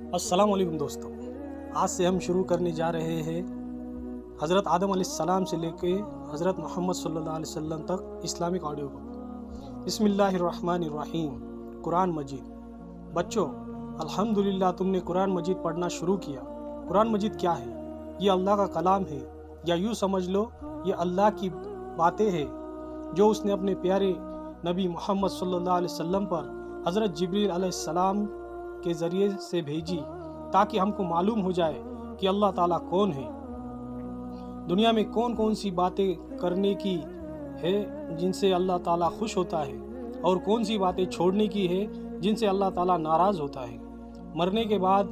अस्सलाम वालेकुम दोस्तों। आज से हम शुरू करने जा रहे हैं हज़रत आदम अलैहिस्सलाम से लेके हज़रत मोहम्मद सल्लल्लाहु अलैहि वसल्लम तक इस्लामिक ऑडियो बुक। बिस्मिल्लाहिर्रहमानिर्रहीम। कुरान मजीद। बच्चों, अल्हम्दुलिल्लाह तुमने कुरान मजीद पढ़ना शुरू किया। कुरान मजीद क्या है? ये अल्लाह का कलाम है, या यूँ समझ लो ये अल्लाह की बातें हैं जो उसने अपने प्यारे नबी मोहम्मद सल्लल्लाहु अलैहि वसल्लम पर हज़रत जिब्रील अलैहिस्सलाम के ज़रिए से भेजी, ताकि हमको मालूम हो जाए कि अल्लाह ताला कौन है, दुनिया में कौन कौन सी बातें करने की है जिनसे अल्लाह ताला खुश होता है, और कौन सी बातें छोड़ने की है जिनसे अल्लाह ताला नाराज़ होता है। मरने के बाद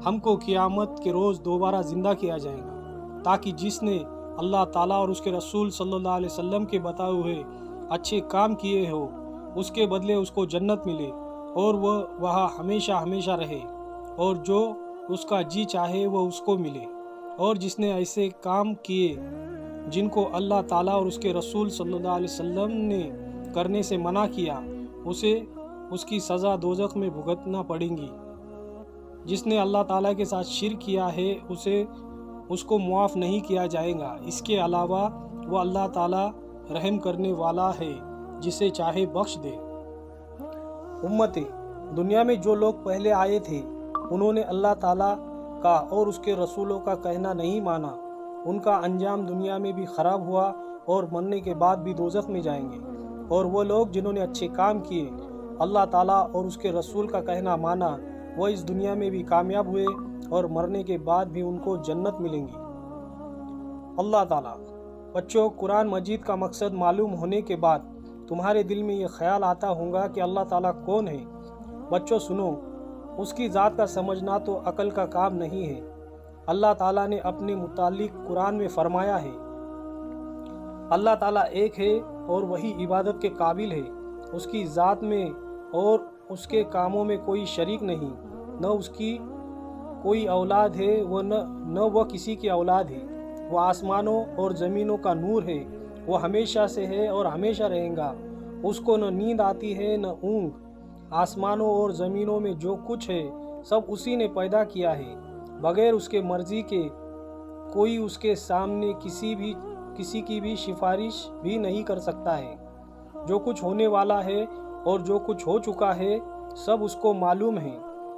हमको क़यामत के रोज़ दोबारा ज़िंदा किया जाएगा, ताकि जिसने अल्लाह ताला और उसके रसूल सल्लल्लाहु अलैहि वसल्लम के बताए हुए अच्छे काम किए हो, उसके बदले उसको जन्नत मिले और वह वहाँ हमेशा हमेशा रहे, और जो उसका जी चाहे वह उसको मिले। और जिसने ऐसे काम किए जिनको अल्लाह ताला और उसके रसूल सल्लल्लाहु अलैहि वसल्लम ने करने से मना किया, उसे उसकी सज़ा दोज़ख में भुगतना पड़ेगी। जिसने अल्लाह ताला के साथ शिर्क किया है उसको मुआफ़ नहीं किया जाएगा। इसके अलावा वह अल्लाह ताला रहम करने वाला है, जिसे चाहे बख्श दे। उम्मतें, दुनिया में जो लोग पहले आए थे उन्होंने अल्लाह ताला का और उसके रसूलों का कहना नहीं माना। उनका अंजाम दुनिया में भी ख़राब हुआ और मरने के बाद भी दोज़ख में जाएंगे। और वो लोग जिन्होंने अच्छे काम किए, अल्लाह ताला और उसके रसूल का कहना माना, वह इस दुनिया में भी कामयाब हुए और मरने के बाद भी उनको जन्नत मिलेंगी। अल्लाह ताला। बच्चों, कुरान मजीद का मकसद मालूम होने के बाद तुम्हारे दिल में ये ख्याल आता होगा कि अल्लाह ताला कौन है। बच्चों सुनो, उसकी ज़ात का समझना तो अकल का काम नहीं है। अल्लाह ताला ने अपने मुतालिक कुरान में फरमाया है, अल्लाह ताला एक है और वही इबादत के काबिल है। उसकी ज़ात में और उसके कामों में कोई शरीक नहीं, न उसकी कोई औलाद है न वह किसी की औलाद है। वह आसमानों और ज़मीनों का नूर है, वह हमेशा से है और हमेशा रहेगा। उसको न नींद आती है न ऊँघ। आसमानों और ज़मीनों में जो कुछ है सब उसी ने पैदा किया है। बगैर उसके मर्ज़ी के कोई उसके सामने किसी की भी सिफारिश भी नहीं कर सकता है। जो कुछ होने वाला है और जो कुछ हो चुका है सब उसको मालूम है।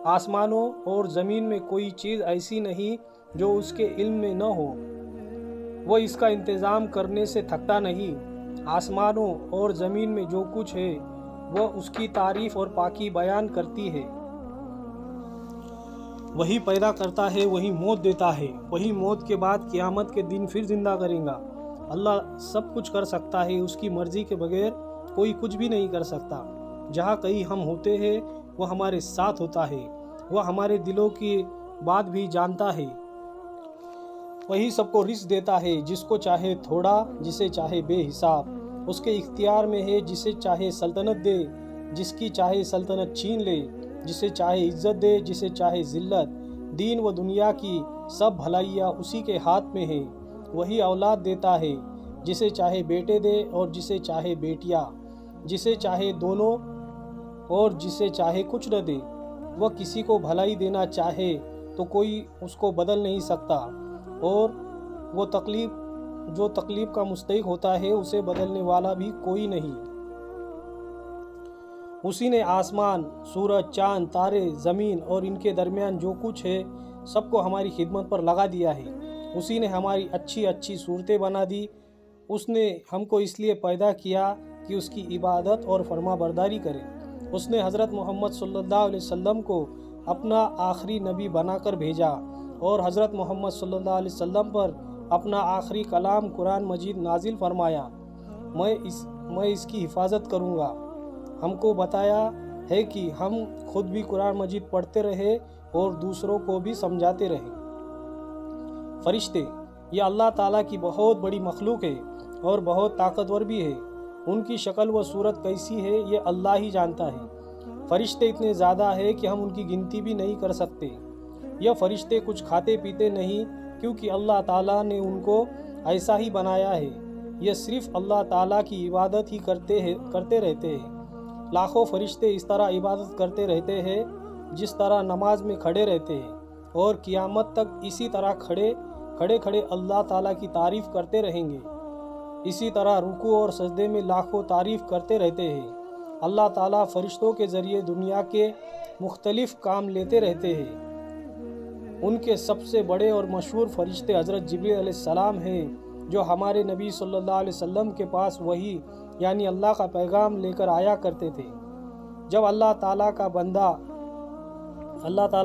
आसमानों और ज़मीन में कोई चीज़ ऐसी नहीं जो उसके इल्म में न हो। वह इसका इंतज़ाम करने से थकता नहीं। आसमानों और ज़मीन में जो कुछ है वह उसकी तारीफ़ और पाकी बयान करती है। वही पैदा करता है, वही मौत देता है, वही मौत के बाद क़यामत के दिन फिर ज़िंदा करेगा। अल्लाह सब कुछ कर सकता है, उसकी मर्ज़ी के बगैर कोई कुछ भी नहीं कर सकता। जहाँ कहीं हम होते हैं वह हमारे साथ होता है। वह हमारे दिलों की बात भी जानता है। वही सबको रिज़्क़ देता है, जिसको चाहे थोड़ा, जिसे चाहे बेहिसाब। उसके इख्तियार में है, जिसे चाहे सल्तनत दे, जिसकी चाहे सल्तनत छीन ले, जिसे चाहे इज़्ज़त दे, जिसे चाहे ज़िल्लत। दीन व दुनिया की सब भलाइयाँ उसी के हाथ में है। वही औलाद देता है, जिसे चाहे बेटे दे और जिसे चाहे बेटियाँ, जिसे चाहे दोनों और जिसे चाहे कुछ न दे। वह किसी को भलाई देना चाहे तो कोई उसको बदल नहीं सकता, और वो जो तकलीफ़ का मुस्तहिक होता है उसे बदलने वाला भी कोई नहीं। उसी ने आसमान, सूरज, चाँद, तारे, ज़मीन और इनके दरमियान जो कुछ है सबको हमारी खिदमत पर लगा दिया है। उसी ने हमारी अच्छी अच्छी सूरतें बना दी। उसने हमको इसलिए पैदा किया कि उसकी इबादत और फरमाबरदारी करें। उसने हज़रत मोहम्मद सल्लल्लाहु अलैहि वसल्लम को अपना आखिरी नबी बनाकर भेजा और हज़रत मोहम्मद सल्लल्लाहु अलैहि वसल्लम पर अपना आखिरी कलाम कुरान मजीद नाजिल फरमाया। मैं इसकी हिफाजत करूँगा। हमको बताया है कि हम खुद भी कुरान मजीद पढ़ते रहे और दूसरों को भी समझाते रहे। फरिश्ते, ये अल्लाह ताला की बहुत बड़ी मखलूक है और बहुत ताकतवर भी है। उनकी शक्ल व सूरत कैसी है ये अल्लाह ही जानता है। फरिश्ते इतने ज़्यादा है कि हम उनकी गिनती भी नहीं कर सकते। यह फरिश्ते कुछ खाते पीते नहीं, क्योंकि अल्लाह ताला ने उनको ऐसा ही बनाया है। यह सिर्फ़ अल्लाह ताला की इबादत ही करते रहते हैं। लाखों फरिश्ते इस तरह इबादत करते रहते हैं जिस तरह नमाज में खड़े रहते हैं और क़ियामत तक इसी तरह खड़े खड़े अल्लाह ताला की तारीफ़ करते रहेंगे। इसी तरह रुकू और सजदे में लाखों तारीफ़ करते रहते हैं। अल्लाह ताला फ़रिश्तों के ज़रिए दुनिया के मुख्तलिफ़ काम लेते रहते हैं। उनके सबसे बड़े और मशहूर फ़रिश्ते हज़रत जिब्रील अलैहिस्सलाम हैं, जो हमारे नबी सल्लल्लाहु अलैहि वसल्लम के पास वही यानी अल्लाह का पैगाम लेकर आया करते थे। जब अल्लाह ताला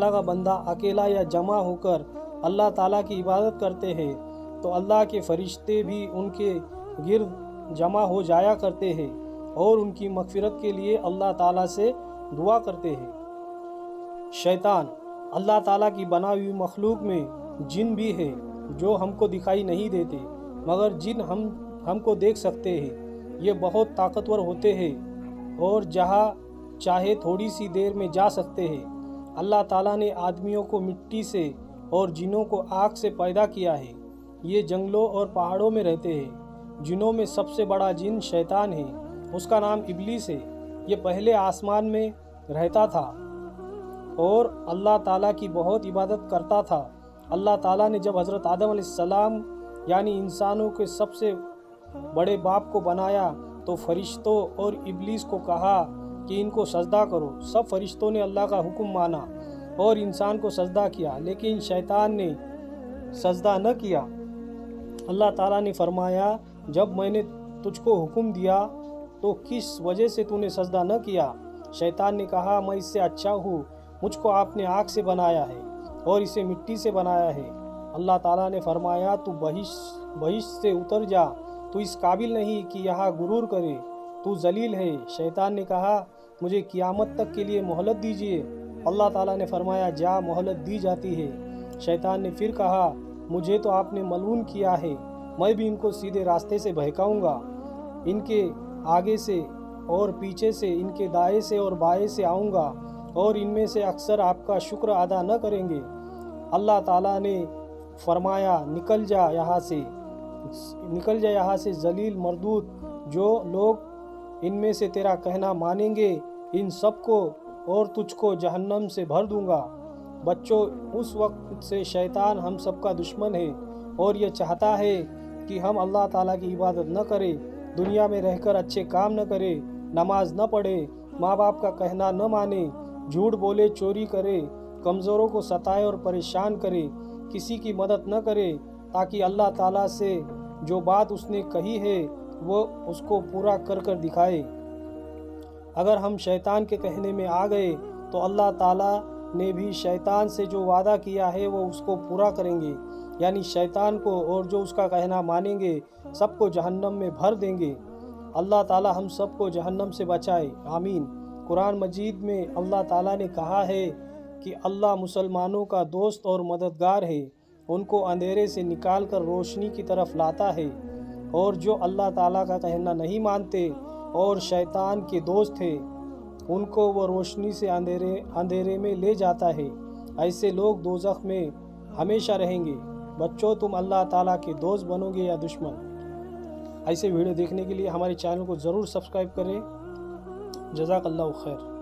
का बंदा अकेला या जमा होकर अल्लाह ताला की इबादत करते हैं तो अल्लाह के फ़रिश्ते भी उनके गिर्द जमा हो जाया करते हैं और उनकी मग़फ़िरत के लिए अल्लाह ताला से दुआ करते हैं। शैतान अल्लाह ताला की बनाई हुई मखलूक में जिन भी है जो हमको दिखाई नहीं देते, मगर जिन हमको देख सकते हैं। ये बहुत ताकतवर होते हैं और जहाँ चाहे थोड़ी सी देर में जा सकते हैं। अल्लाह ताला ने आदमियों को मिट्टी से और जिनों को आग से पैदा किया है। ये जंगलों और पहाड़ों में रहते हैं। जिनों में सबसे बड़ा जिन शैतान है, उसका नाम इब्लीस है। ये पहले आसमान में रहता था और अल्लाह ताला की बहुत इबादत करता था। अल्लाह ताला ने जब हज़रत आदम अलैहिस्सलाम यानी इंसानों के सबसे बड़े बाप को बनाया तो फरिश्तों और इब्लीस को कहा कि इनको सजदा करो। सब फरिश्तों ने अल्लाह का हुक्म माना और इंसान को सजदा किया, लेकिन शैतान ने सजदा न किया। अल्लाह ताला ने फरमाया, जब मैंने तुझको हुक्म दिया तो किस वजह से तूने सजदा न किया? शैतान ने कहा, मैं इससे अच्छा हूँ, मुझको आपने आग से बनाया है और इसे मिट्टी से बनाया है। अल्लाह ताला ने फरमाया, तू बहिश्त से उतर जा, तू इस काबिल नहीं कि यहाँ गुरूर करे, तू जलील है। शैतान ने कहा, मुझे क़ियामत तक के लिए मोहलत दीजिए। अल्लाह ताला ने फरमाया, जा, मोहलत दी जाती है। शैतान ने फिर कहा, मुझे तो आपने मलून किया है, मैं भी इनको सीधे रास्ते से बहकाऊँगा। इनके आगे से और पीछे से, इनके दाएं से और बाएं से आऊँगा और इनमें से अक्सर आपका शुक्र अदा न करेंगे। अल्लाह ताला ने फरमाया, निकल जा यहाँ से जलील मरदूद। जो लोग इनमें से तेरा कहना मानेंगे, इन सब को और तुझको जहन्नम से भर दूंगा। बच्चों, उस वक्त से शैतान हम सब का दुश्मन है और ये चाहता है कि हम अल्लाह ताला की इबादत न करें, दुनिया में रहकर अच्छे काम न करें, नमाज न पढ़े, माँ बाप का कहना न माने, झूठ बोले, चोरी करे, कमज़ोरों को सताए और परेशान करे, किसी की मदद न करे, ताकि अल्लाह ताला से जो बात उसने कही है वो उसको पूरा कर कर दिखाए। अगर हम शैतान के कहने में आ गए तो अल्लाह ताला ने भी शैतान से जो वादा किया है वो उसको पूरा करेंगे, यानी शैतान को और जो उसका कहना मानेंगे सबको जहन्नम में भर देंगे। अल्लाह ताला हम सबको जहन्नम से बचाए, आमीन। कुरान मजीद में अल्लाह ताला ने कहा है कि अल्लाह मुसलमानों का दोस्त और मददगार है, उनको अंधेरे से निकाल कर रोशनी की तरफ लाता है, और जो अल्लाह ताला का कहना नहीं मानते और शैतान के दोस्त है उनको वो रोशनी से अंधेरे में ले जाता है। ऐसे लोग दोज़ख में हमेशा रहेंगे। बच्चों, तुम अल्लाह ताला के दोस्त बनोगे या दुश्मन? ऐसे वीडियो देखने के लिए हमारे चैनल को ज़रूर सब्सक्राइब करें। जज़ाकल्लाहु खैर।